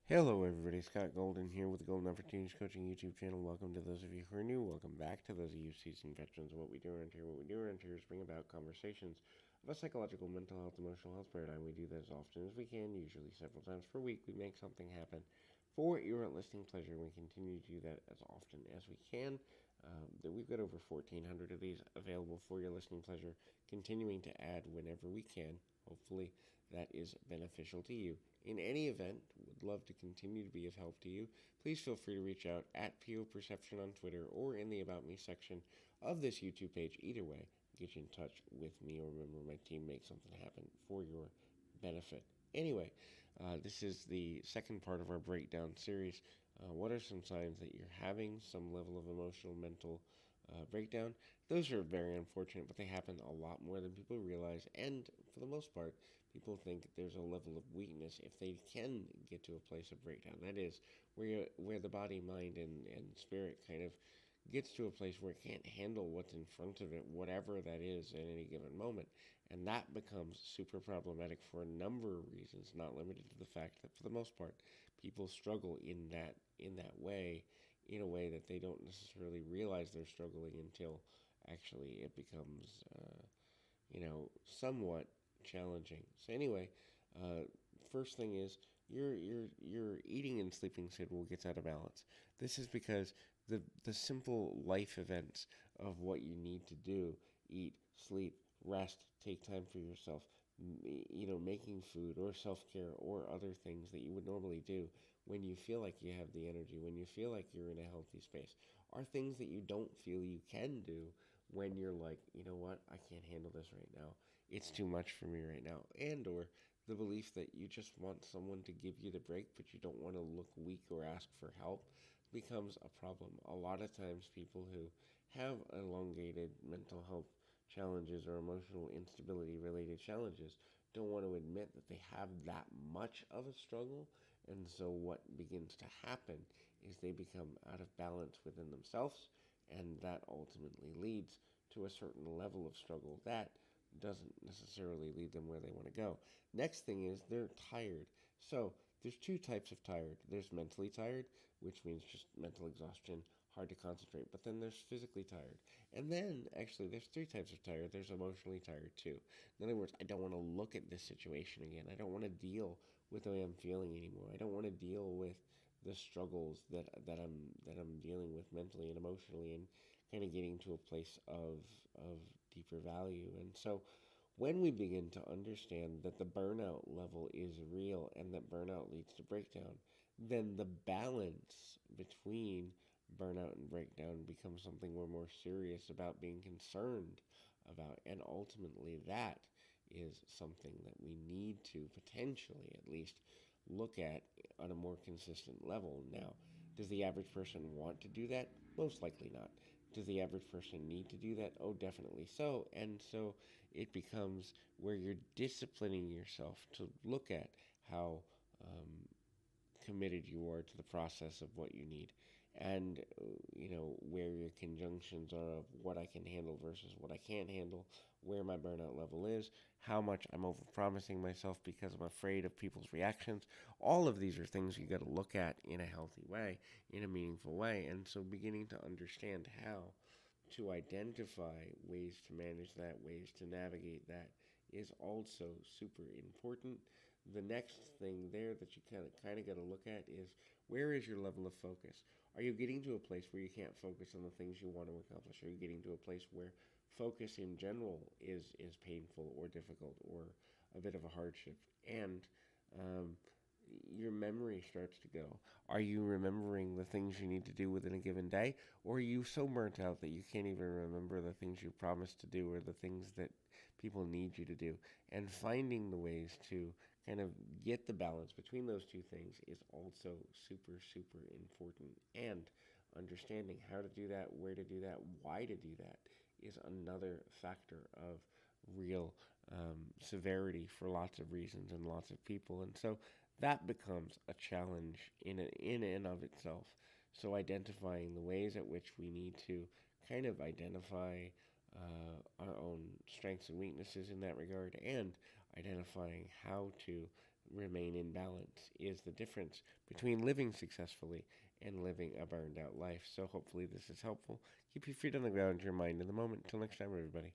Hello, everybody. Scott Golden here with the Golden Opportunities Coaching YouTube channel. Welcome to those of you who are new. Welcome back to those of you seasoned veterans. What we do around here is bring about conversations of a psychological, mental health, emotional health paradigm. We do that as often as we can, usually several times per week. We make something happen for your listening pleasure, and we continue to do that as often as we can. We've got over 1,400 of these available for your listening pleasure, continuing to add whenever we can. Hopefully, that is beneficial to you. In any event, would love to continue to be of help to you. Please feel free to reach out at PO Perception on Twitter or in the About Me section of this YouTube page. Either way, get you in touch with me or remember my team make something happen for your benefit. Anyway, this is the second part of our breakdown series. What are some signs that you're having some level of emotional, mental breakdown? Those are very unfortunate, but they happen a lot more than people realize. And for the most part, people think there's a level of weakness if they can get to a place of breakdown. That is, where the body, mind, and spirit kind of gets to a place where it can't handle what's in front of it, whatever that is at any given moment. And that becomes super problematic for a number of reasons, not limited to the fact that for the most part, people struggle in that way, in a way that they don't necessarily realize they're struggling until actually it becomes somewhat challenging. So anyway, uh, first thing is your eating and sleeping schedule gets out of balance. This is because the simple life events of what you need to do, eat, sleep, rest, take time for yourself, making food or self-care or other things that you would normally do when you feel like you have the energy, when you feel like you're in a healthy space, are things that you don't feel you can do when you're like, you know what, I can't handle this right now. It's too much for me right now. And or the belief that you just want someone to give you the break, but you don't want to look weak or ask for help becomes a problem. A lot of times people who have elongated mental health challenges or emotional instability related challenges don't want to admit that they have that much of a struggle. And so what begins to happen is they become out of balance within themselves, and that ultimately leads to a certain level of struggle that doesn't necessarily lead them where they want to go. Next thing is they're tired. So there's two types of tired. There's mentally tired, which means just mental exhaustion, hard to concentrate, but then there's physically tired. And then actually there's three types of tired. There's emotionally tired too. In other words, I don't want to look at this situation again. I don't want to deal with the way I'm feeling anymore. I don't want to deal with the struggles that I'm dealing with mentally and emotionally, and kind of getting to a place of deeper value. And so when we begin to understand that the burnout level is real and that burnout leads to breakdown, then the balance between burnout and breakdown becomes something we're more serious about being concerned about. And ultimately, that is something that we need to potentially at least look at on a more consistent level. Now, does the average person want to do that? Most likely not. Does the average person need to do that? Oh, definitely so. And so it becomes where you're disciplining yourself to look at how um, committed you are to the process of what you need, and where your conjunctions are of what I can handle versus what I can't handle, where my burnout level is, how much I'm overpromising myself because I'm afraid of people's reactions. All of these are things you got to look at in a healthy way, in a meaningful way. And so beginning to understand how to identify ways to manage that, ways to navigate that, is also super important. The next thing there that you kind of got to look at is, where is your level of focus? Are you getting to a place where you can't focus on the things you want to accomplish? Are you getting to a place where focus in general is painful or difficult or a bit of a hardship? And um, your memory starts to go. Are you remembering the things you need to do within a given day? Or are you so burnt out that you can't even remember the things you promised to do or the things that people need you to do? And finding the ways to kind of get the balance between those two things is also super, super important. And understanding how to do that, where to do that, why to do that is another factor of real severity for lots of reasons and lots of people. And so that becomes a challenge in and of itself. So identifying the ways at which we need to kind of identify our own strengths and weaknesses in that regard, and identifying how to remain in balance is the difference between living successfully and living a burned out life. So hopefully this is helpful. Keep your feet on the ground, your mind in the moment. Until next time, everybody.